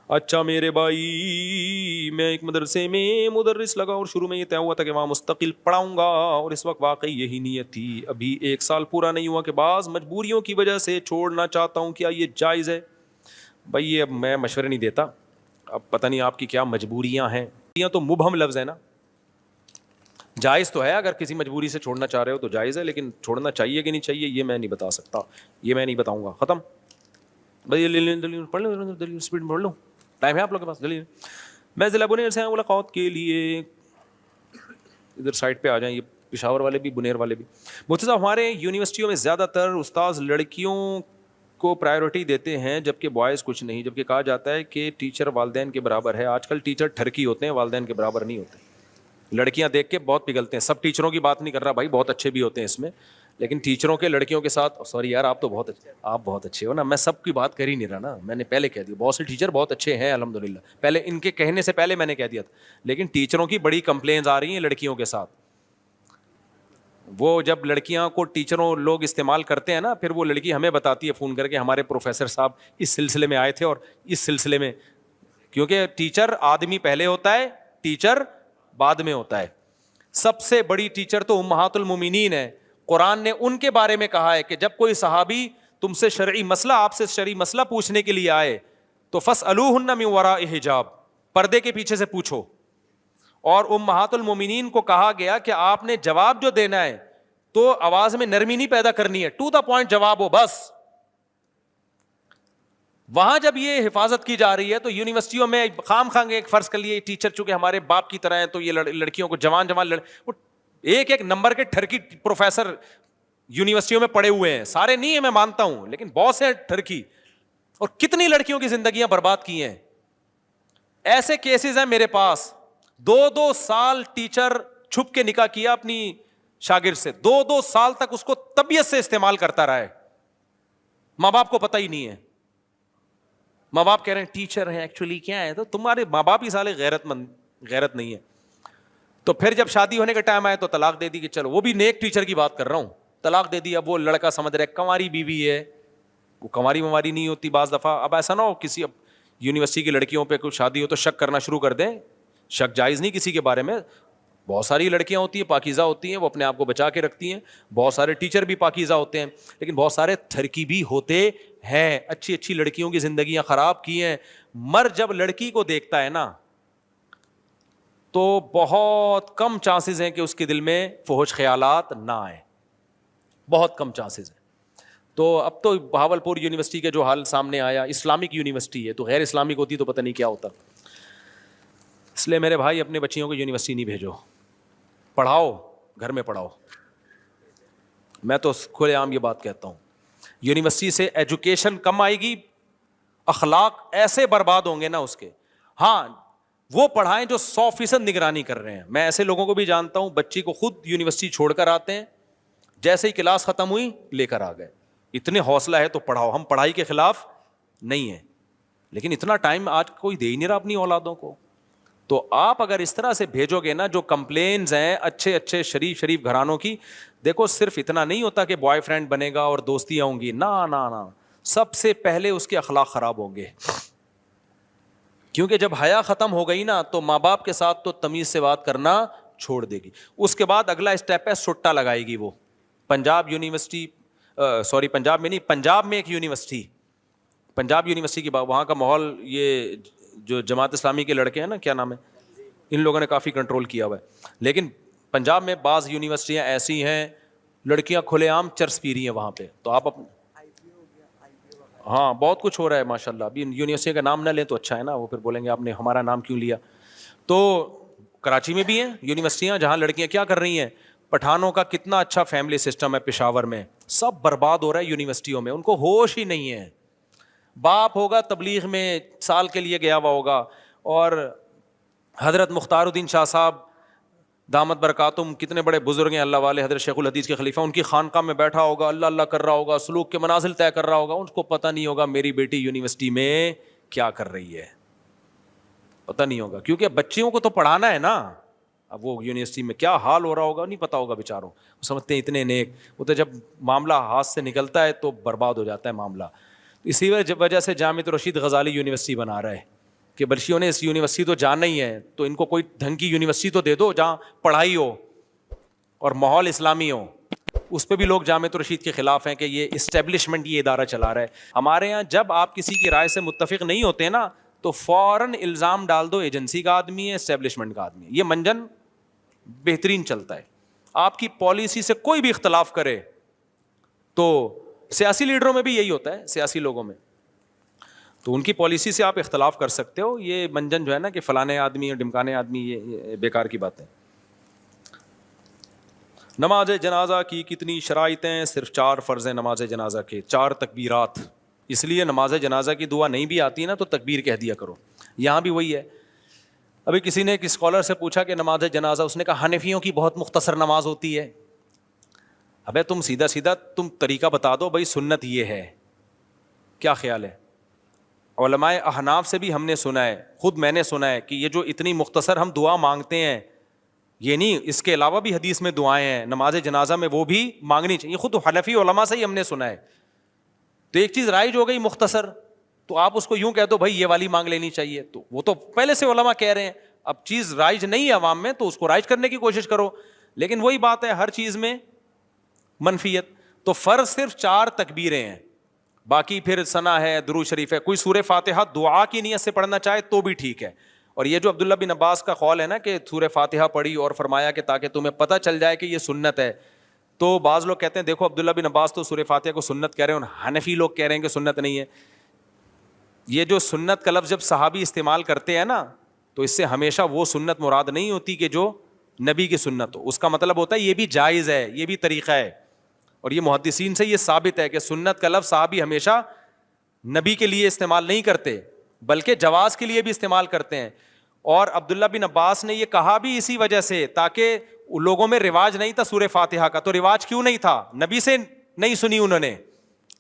اچھا میرے بھائی، میں ایک مدرسے میں مدرس لگا اور شروع میں یہ طے ہوا تھا کہ وہاں مستقل پڑھاؤں گا، اور اس وقت واقعی یہی نیت تھی. ابھی 1 سال پورا نہیں ہوا کہ بعض مجبوریوں کی وجہ سے چھوڑنا چاہتا ہوں. کیا یہ جائز ہے؟ بھائی یہ اب میں مشورے نہیں دیتا، اب پتہ نہیں آپ کی کیا مجبوریاں ہیں. یہ تو مبہم لفظ ہے نا. جائز تو ہے، اگر کسی مجبوری سے چھوڑنا چاہ رہے ہو تو جائز ہے، لیکن چھوڑنا چاہیے کہ نہیں چاہیے یہ میں نہیں بتا سکتا، یہ میں نہیں بتاؤں گا. ختم بھائی. دلیل پڑھ لو، دلیل اسپیڈ میں پڑھ لو، ٹائم ہے آپ لوگوں کے پاس. دلیل میں ضلع بنیر سے ملاقات کے لیے، ادھر سائڈ پہ آ جائیں، یہ پشاور والے بھی بنیر والے بھی. مفتی صاحب ہمارے یونیورسٹیوں میں زیادہ تر استاذ لڑکیوں کو پرائیورٹی دیتے ہیں جبکہ بوائز کچھ نہیں، جبکہ کہا جاتا ہے کہ ٹیچر والدین کے برابر ہے. آج کل ٹیچر ٹھرکی ہوتے ہیں، والدین کے برابر نہیں ہوتے. لڑکیاں دیکھ کے بہت پگھلتے ہیں. سب ٹیچروں کی بات نہیں کر رہا بھائی، بہت اچھے بھی ہوتے ہیں اس میں، لیکن ٹیچروں کے لڑکیوں کے ساتھ سوری یار، آپ تو بہت اچھے، آپ بہت اچھے ہو نا، میں سب کی بات کر ہی نہیں رہا نا، میں نے پہلے کہہ دیا بہت سے ٹیچر بہت اچھے ہیں الحمدللہ، پہلے ان کے کہنے سے پہلے میں نے کہہ دیا تھا. لیکن ٹیچروں کی بڑی کمپلینز آ رہی ہیں لڑکیوں کے ساتھ. وہ جب لڑکیاں کو ٹیچروں لوگ استعمال کرتے ہیں نا، پھر وہ لڑکی ہمیں بتاتی ہے فون کر کے ہمارے پروفیسر صاحب اس سلسلے میں آئے تھے اور اس سلسلے میں، کیونکہ ٹیچر آدمی پہلے ہوتا ہے، ٹیچر بعد میں ہوتا ہے. سب سے بڑی ٹیچر تو امہات المومنین ہے. قرآن نے ان کے بارے میں کہا ہے کہ جب کوئی صحابی تم سے شرعی مسئلہ، آپ سے شرعی مسئلہ پوچھنے کے لیے آئے تو فاسألوہن من وراء حجاب، پردے کے پیچھے سے پوچھو. اور امہات المومنین کو کہا گیا کہ آپ نے جواب جو دینا ہے تو آواز میں نرمی نہیں پیدا کرنی ہے، ٹو دا پوائنٹ جواب ہو بس. وہاں جب یہ حفاظت کی جا رہی ہے تو یونیورسٹیوں میں خام خواہ ایک فرض کر لیے ٹیچر چونکہ ہمارے باپ کی طرح ہیں تو یہ لڑکیوں کو جوان ایک ایک نمبر کے ٹھرکی پروفیسر یونیورسٹیوں میں پڑے ہوئے ہیں. سارے نہیں ہیں میں مانتا ہوں، لیکن بہت سے ٹھرکی، اور کتنی لڑکیوں کی زندگیاں برباد کی ہیں. ایسے کیسز ہیں میرے پاس. 2 سال ٹیچر چھپ کے نکاح کیا اپنی شاگرد سے، 2 سال تک اس کو طبیعت سے استعمال کرتا رہا ہے، ماں باپ کو پتہ ہی نہیں ہے. ماں باپ کہہ رہے ہیں ٹیچر ہیں، ایکچولی کیا ہے، تو تمہارے ماں باپ ہی سالے غیرت نہیں ہے. تو پھر جب شادی ہونے کا ٹائم آیا تو طلاق دے دی کہ چلو، وہ بھی نیک ٹیچر کی بات کر رہا ہوں، طلاق دے دی. اب وہ لڑکا سمجھ رہا ہے کنواری بیوی ہے، وہ کنواری مماری نہیں ہوتی بعض دفعہ. اب ایسا نہ ہو کسی اب یونیورسٹی کی لڑکیوں پہ کوئی شادی ہو تو شک کرنا شروع کر دیں. شک جائز نہیں کسی کے بارے میں. بہت ساری لڑکیاں ہوتی ہیں پاکیزہ ہوتی ہیں، وہ اپنے آپ کو بچا کے رکھتی ہیں. بہت سارے ٹیچر بھی پاکیزہ ہوتے ہیں، لیکن بہت سارے تھرکی بھی ہوتے ہیں. اچھی اچھی لڑکیوں کی زندگیاں خراب کی ہیں. مر جب لڑکی کو دیکھتا ہے نا تو بہت کم چانسز ہیں کہ اس کے دل میں فحش خیالات نہ آئیں، بہت کم چانسز ہیں. تو اب تو بہاولپور یونیورسٹی کا جو حال سامنے آیا، اسلامک یونیورسٹی ہے، تو غیر اسلامک ہوتی تو پتہ نہیں کیا ہوتا. اس لیے میرے بھائی اپنے بچیوں کو یونیورسٹی نہیں بھیجو، پڑھاؤ، گھر میں پڑھاؤ. میں تو کھلے عام یہ بات کہتا ہوں، یونیورسٹی سے ایجوکیشن کم آئے گی، اخلاق ایسے برباد ہوں گے نا اس کے. ہاں وہ پڑھائیں جو 100% نگرانی کر رہے ہیں. میں ایسے لوگوں کو بھی جانتا ہوں، بچی کو خود یونیورسٹی چھوڑ کر آتے ہیں، جیسے ہی کلاس ختم ہوئی لے کر آ گئے. اتنے حوصلہ ہے تو پڑھاؤ. ہم پڑھائی کے خلاف نہیں ہیں، لیکن اتنا ٹائم آج کوئی دے ہی نہیں رہا اپنی اولادوں کو. تو آپ اگر اس طرح سے بھیجو گے نا, جو کمپلینز ہیں اچھے اچھے شریف گھرانوں کی, دیکھو صرف اتنا نہیں ہوتا کہ بوائے فرینڈ بنے گا اور دوستیاں ہوں گی, نہ, سب سے پہلے اس کے اخلاق خراب ہوں گے. کیونکہ جب حیا ختم ہو گئی نا تو ماں باپ کے ساتھ تو تمیز سے بات کرنا چھوڑ دے گی. اس کے بعد اگلا اسٹیپ ہے سٹا لگائے گی وہ. پنجاب یونیورسٹی, پنجاب میں نہیں, پنجاب میں ایک یونیورسٹی, پنجاب یونیورسٹی کی وہاں کا ماحول, یہ جو جماعت اسلامی کے لڑکے ہیں نا, کیا نام ہے, ان لوگوں نے کافی کنٹرول کیا ہوا ہے. لیکن پنجاب میں بعض یونیورسٹیاں ایسی ہیں لڑکیاں کھلے عام چرس پی رہی ہیں وہاں پہ. تو آپ ہاں بہت کچھ ہو رہا ہے ماشاء اللہ. ابھی یونیورسٹی کا نام نہ لیں تو اچھا ہے نا, وہ پھر بولیں گے آپ نے ہمارا نام کیوں لیا. تو کراچی میں بھی ہیں یونیورسٹیاں جہاں لڑکیاں کیا کر رہی ہیں, پٹھانوں کا کتنا اچھا فیملی سسٹم ہے پشاور میں, سب برباد ہو رہا ہے یونیورسٹیوں میں, ان کو ہوش ہی نہیں ہے. باپ ہوگا تبلیغ میں سال کے لیے گیا ہوا ہوگا, اور حضرت مختار الدین شاہ صاحب دامت برکاتم, کتنے بڑے بزرگ ہیں اللہ والے, حضرت شیخ الحدیث کے خلیفہ, ان کی خانقاہ میں بیٹھا ہوگا, اللہ اللہ کر رہا ہوگا, سلوک کے منازل طے کر رہا ہوگا. ان کو پتہ نہیں ہوگا میری بیٹی یونیورسٹی میں کیا کر رہی ہے, پتہ نہیں ہوگا. کیونکہ بچیوں کو تو پڑھانا ہے نا, اب وہ یونیورسٹی میں کیا حال ہو رہا ہوگا نہیں پتا ہوگا بیچاروں. وہ سمجھتے ہیں اتنے نیک, وہ تو جب معاملہ ہاتھ سے نکلتا ہے تو برباد ہو جاتا ہے معاملہ. اسی وجہ سے جامعۃ الرشید غزالی یونیورسٹی بنا رہا ہے کہ بلشیوں نے اس یونیورسٹی تو جانا ہی ہے, تو ان کو کوئی ڈھنگ کی یونیورسٹی تو دے دو جہاں پڑھائی ہو اور ماحول اسلامی ہو. اس پہ بھی لوگ جامعۃ الرشید کے خلاف ہیں کہ یہ اسٹیبلشمنٹ یہ ادارہ چلا رہا ہے. ہمارے یہاں جب آپ کسی کی رائے سے متفق نہیں ہوتے نا تو فوراً الزام ڈال دو ایجنسی کا آدمی ہے, اسٹیبلشمنٹ کا آدمی ہے. یہ منجن بہترین چلتا ہے. آپ کی پالیسی سے کوئی بھی اختلاف کرے تو سیاسی لیڈروں میں بھی یہی ہوتا ہے, سیاسی لوگوں میں, تو ان کی پالیسی سے آپ اختلاف کر سکتے ہو. یہ منجن جو ہے نا کہ فلانے آدمی اور ڈمکانے آدمی, یہ بیکار کی بات ہے. نماز جنازہ کی کتنی شرائط ہیں؟ صرف 4 فرض ہیں نماز جنازہ کے, 4 تکبیرات. اس لیے نماز جنازہ کی دعا نہیں بھی آتی نا تو تکبیر کہہ دیا کرو. یہاں بھی وہی ہے. ابھی کسی نے ایک اسکالر سے پوچھا کہ نماز جنازہ, اس نے کہا حنفیوں کی بہت مختصر نماز ہوتی ہے. ابے تم سیدھا تم طریقہ بتا دو بھائی, سنت یہ ہے, کیا خیال ہے؟ علماء احناف سے بھی ہم نے سنا ہے, خود میں نے سنا ہے کہ یہ جو اتنی مختصر ہم دعا مانگتے ہیں, یہ نہیں, اس کے علاوہ بھی حدیث میں دعائیں ہیں نماز جنازہ میں, وہ بھی مانگنی چاہیے. خود حنفی علماء سے ہی ہم نے سنا ہے. تو ایک چیز رائج ہو گئی مختصر, تو آپ اس کو یوں کہہ دو بھائی یہ والی مانگ لینی چاہیے, تو وہ تو پہلے سے علماء کہہ رہے ہیں. اب چیز رائج نہیں ہے عوام میں تو اس کو رائج کرنے کی کوشش کرو. لیکن وہی بات ہے, ہر چیز میں منفیت. تو فرض صرف 4 تکبیریں ہیں, باقی پھر ثنا ہے, درود شریف ہے. کوئی سورہ فاتحہ دعا کی نیت سے پڑھنا چاہے تو بھی ٹھیک ہے. اور یہ جو عبداللہ بن عباس کا قول ہے نا کہ سورہ فاتحہ پڑھی اور فرمایا کہ تاکہ تمہیں پتہ چل جائے کہ یہ سنت ہے, تو بعض لوگ کہتے ہیں دیکھو عبداللہ بن عباس تو سورہ فاتحہ کو سنت کہہ رہے ہیں, اور حنفی لوگ کہہ رہے ہیں کہ سنت نہیں ہے. یہ جو سنت کا لفظ جب صحابی استعمال کرتے ہیں نا تو اس سے ہمیشہ وہ سنت مراد نہیں ہوتی کہ جو نبی کی سنت ہو. اس کا مطلب ہوتا ہے یہ بھی جائز ہے, یہ بھی طریقہ ہے. اور یہ محدثین سے یہ ثابت ہے کہ سنت کا لفظ صحابی ہمیشہ نبی کے لیے استعمال نہیں کرتے بلکہ جواز کے لیے بھی استعمال کرتے ہیں. اور عبداللہ بن عباس نے یہ کہا بھی اسی وجہ سے تاکہ لوگوں میں رواج نہیں تھا سورہ فاتحہ کا. تو رواج کیوں نہیں تھا؟ نبی سے نہیں سنی انہوں نے,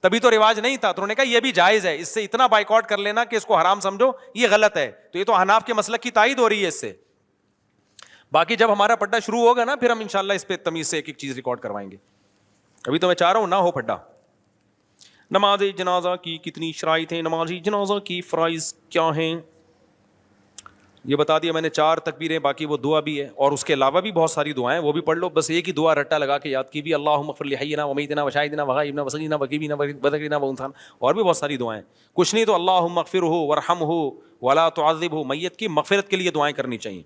تبھی تو رواج نہیں تھا. تو انہوں نے کہا یہ بھی جائز ہے, اس سے اتنا بائیکاٹ کر لینا کہ اس کو حرام سمجھو, یہ غلط ہے. تو یہ تو حناف کے مسلک کی تائید ہو رہی ہے اس سے. باقی جب ہمارا پڈا شروع ہوگا نا پھر ہم انشاءاللہ اس پہ تمیز سے ایک ایک چیز ریکارڈ کروائیں گے. ابھی تو میں چاہ رہا ہوں نہ ہو پڈا. نماز جنازہ کی کتنی شرائط ہیں؟ نماز جنازہ کی فرائض کیا ہیں یہ بتا دیا میں نے. 4 تکبیریں, باقی وہ دعا بھی ہے, اور اس کے علاوہ بھی بہت ساری دعائیں, وہ بھی پڑھ لو. بس ایک ہی دعا رٹا لگا کے یاد کی بھی, اللہم اغفر لحینا ومیتنا وشاہدنا وغائبنا وصغیرنا وکبیرنا وذکرنا وانثانا, اور بھی بہت ساری دعائیں. کچھ نہیں تو اللہم اغفرہ وارحمہ ولا تعذبہ, میت کی مغفرت کے لیے دعائیں کرنی چاہیے.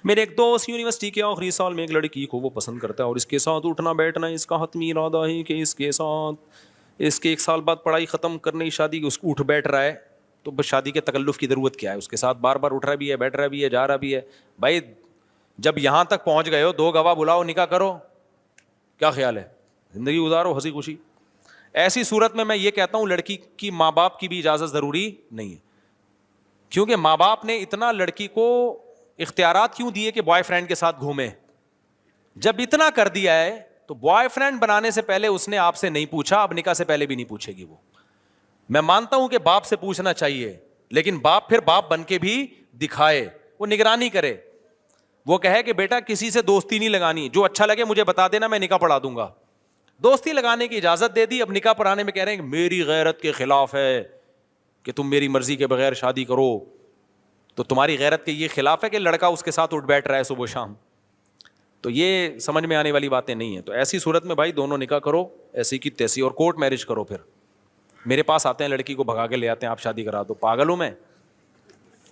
میرے ایک دوست یونیورسٹی کے آخری سال میں ایک لڑکی کو وہ پسند کرتا ہے اور اس کے ساتھ اٹھنا بیٹھنا اس کا حتمی ارادہ ہے کہ اس کے ساتھ اس کے 1 سال بعد پڑھائی ختم کرنے کی شادی کی. اس کو اٹھ بیٹھ رہا ہے تو بس شادی کے تکلف کی ضرورت کیا ہے؟ اس کے ساتھ بار بار اٹھ رہا بھی ہے, بیٹھ رہا بھی ہے, جا رہا بھی ہے. بھائی جب یہاں تک پہنچ گئے ہو 2 گواہ بلاؤ, نکاح کرو, کیا خیال ہے؟ زندگی گزارو ہنسی خوشی. ایسی صورت میں یہ کہتا ہوں لڑکی کی ماں باپ کی بھی اجازت ضروری نہیں ہے, کیونکہ ماں باپ نے اتنا لڑکی کو اختیارات کیوں دیے کہ بوائے فرینڈ کے ساتھ گھومے؟ جب اتنا کر دیا ہے تو بوائے فرینڈ بنانے سے پہلے اس نے آپ سے نہیں پوچھا, اب نکاح سے پہلے بھی نہیں پوچھے گی وہ. میں مانتا ہوں کہ باپ سے پوچھنا چاہیے, لیکن باپ پھر باپ بن کے بھی دکھائے, وہ نگرانی کرے, وہ کہے کہ بیٹا کسی سے دوستی نہیں لگانی, جو اچھا لگے مجھے بتا دینا, میں نکاح پڑھا دوں گا. دوستی لگانے کی اجازت دے دی, اب نکاح پڑھانے میں کہہ رہے ہیں کہ میری غیرت کے خلاف ہے کہ تم میری مرضی کے بغیر شادی کرو. تو تمہاری غیرت کے یہ خلاف ہے کہ لڑکا اس کے ساتھ اٹھ بیٹھ رہا ہے صبح شام؟ تو یہ سمجھ میں آنے والی باتیں نہیں ہیں. تو ایسی صورت میں بھائی دونوں نکاح کرو ایسی کی تیسی, اور کورٹ میرج کرو. پھر میرے پاس آتے ہیں لڑکی کو بھگا کے لے آتے ہیں, آپ شادی کرا دو. پاگل ہوں میں؟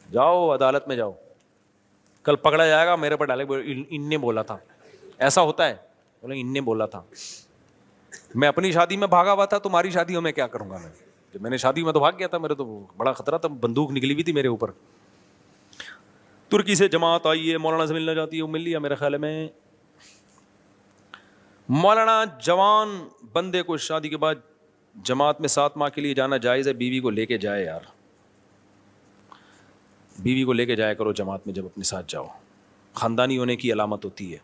جاؤ عدالت میں جاؤ, کل پکڑا جائے گا میرے پر ڈالے ان نے بولا تھا. ایسا ہوتا ہے, بولے ان نے بولا تھا. میں اپنی شادی میں بھاگا ہوا تھا, تمہاری شادیوں میں کیا کروں گا میں؟ جب میں نے شادی میں تو بھاگ گیا تھا, میرے تو بڑا خطرہ تھا, بندوق نکلی ہوئی تھی میرے اوپر. ترکی سے جماعت آئی ہے, مولانا سے ملنا چاہتی ہے, وہ مل لیا میرے خیال میں. مولانا جوان بندے کو شادی کے بعد جماعت میں 7 ماہ کے لیے جانا جائز ہے؟ بیوی کو لے کے جائے یار, بیوی کو لے کے جایا کرو جماعت میں جب اپنے ساتھ جاؤ, خاندانی ہونے کی علامت ہوتی ہے.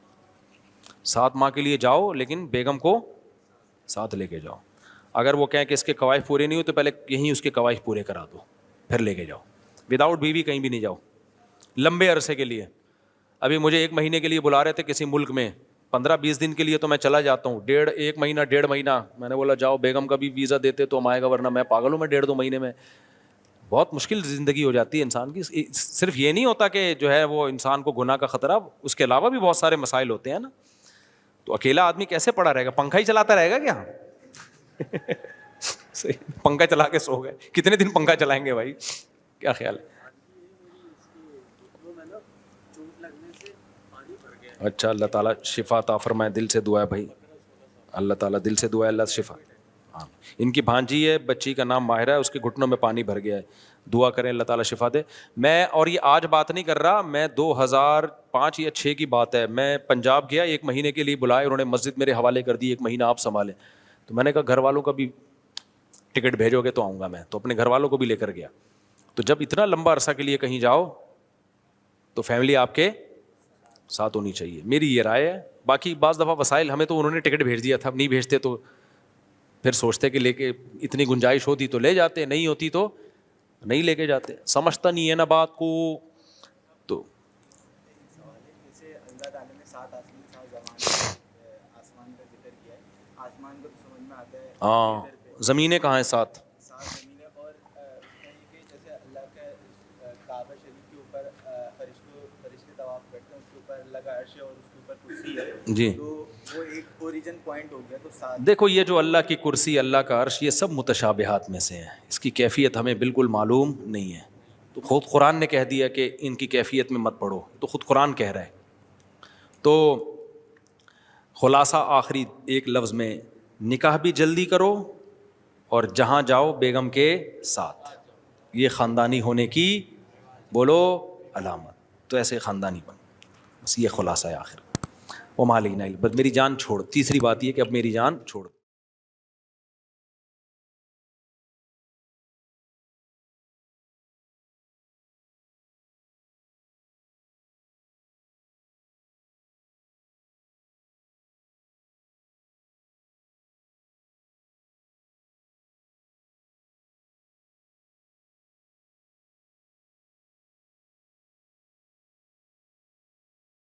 7 ماہ کے لیے جاؤ لیکن بیگم کو ساتھ لے کے جاؤ. اگر وہ کہیں کہ اس کے قواعد پورے نہیں ہوئے تو پہلے یہیں اس کے قواعد پورے کرا دو, پھر لے کے جاؤ. وداؤٹ بیوی کہیں بھی نہیں جاؤ لمبے عرصے کے لیے. ابھی مجھے 1 مہینے کے لیے بلا رہے تھے کسی ملک میں, 15-20 دن کے لیے, تو میں چلا جاتا ہوں. 1 مہینہ 1.5 مہینہ, میں نے بولا جاؤ, بیگم کا بھی ویزا دیتے تو ہم آئے گا, ورنہ میں پاگل ہوں میں 1.5-2 مہینے میں. بہت مشکل زندگی ہو جاتی ہے انسان کی. صرف یہ نہیں ہوتا کہ جو ہے وہ انسان کو گناہ کا خطرہ, اس کے علاوہ بھی بہت سارے مسائل ہوتے ہیں نا. تو اکیلا آدمی کیسے پڑا رہے گا؟ پنکھا ہی چلاتا رہے گا کیا؟ پنکھا چلا کے سو گئے, کتنے دن پنکھا چلائیں گے بھائی؟ کیا خیال ہے؟ اچھا, اللہ تعالیٰ شفا عطا فرمائے. دل سے دعا ہے بھائی, اللہ تعالیٰ دل سے دعا ہے, اللہ شفا. ہاں, ان کی بھانجی ہے, بچی کا نام ماہرہ ہے, اس کے گھٹنوں میں پانی بھر گیا ہے, دعا کریں اللہ تعالیٰ شفا دے. میں اور یہ آج بات نہیں کر رہا, میں 2005 یا 6 کی بات ہے. میں پنجاب گیا, 1 مہینے کے لیے بلائے, انہوں نے مسجد میرے حوالے کر دی, 1 مہینہ آپ سنبھالیں. تو میں نے کہا گھر والوں کا بھی ٹکٹ بھیجو گے تو آؤں گا میں, تو اپنے گھر والوں کو بھی لے کر گیا. تو جب اتنا لمبا عرصہ کے لیے کہیں جاؤ تو فیملی آپ کے ساتھ ہونی چاہیے, میری یہ رائے ہے. باقی بعض دفعہ وسائل, ہمیں تو انہوں نے ٹکٹ بھیج دیا تھا, اب نہیں بھیجتے تو پھر سوچتے کہ لے کے اتنی گنجائش ہوتی تو لے جاتے, نہیں ہوتی تو نہیں لے کے جاتے. سمجھتا نہیں ہے نا بات کو. تو اللہ تعالیٰ نے 7 آسمان کا ذکر کیا ہے. آسمان کو تو سمجھ میں آتا ہے, ہاں, زمینیں کہاں ہیں؟ 7 زمینیں. اور جیسے اللہ کے کعبہ شریف کے اوپر فرشتے طواف کرتے ہیں, اس کے اوپر اللہ کا عرش ہے اور اس کے اوپر کرسی ہے. جی, تو وہ ایک اوریجن پوائنٹ ہو گیا. تو 7 دیکھو یہ جو اللہ کی کرسی, اللہ کا عرش, یہ سب متشابہات میں سے ہیں. اس کی کیفیت ہمیں بالکل معلوم نہیں ہے. تو خود قرآن نے کہہ دیا کہ ان کی کیفیت میں مت پڑھو, تو خود قرآن کہہ رہا ہے. تو خلاصہ آخری ایک لفظ میں, نکاح بھی جلدی کرو اور جہاں جاؤ بیگم کے ساتھ. یہ خاندانی ہونے کی بولو علامت. تو ایسے خاندانی بن, بس یہ خلاصہ ہے آخر. وہ مالینا, بس میری جان چھوڑ. تیسری بات یہ کہ اب میری جان چھوڑ.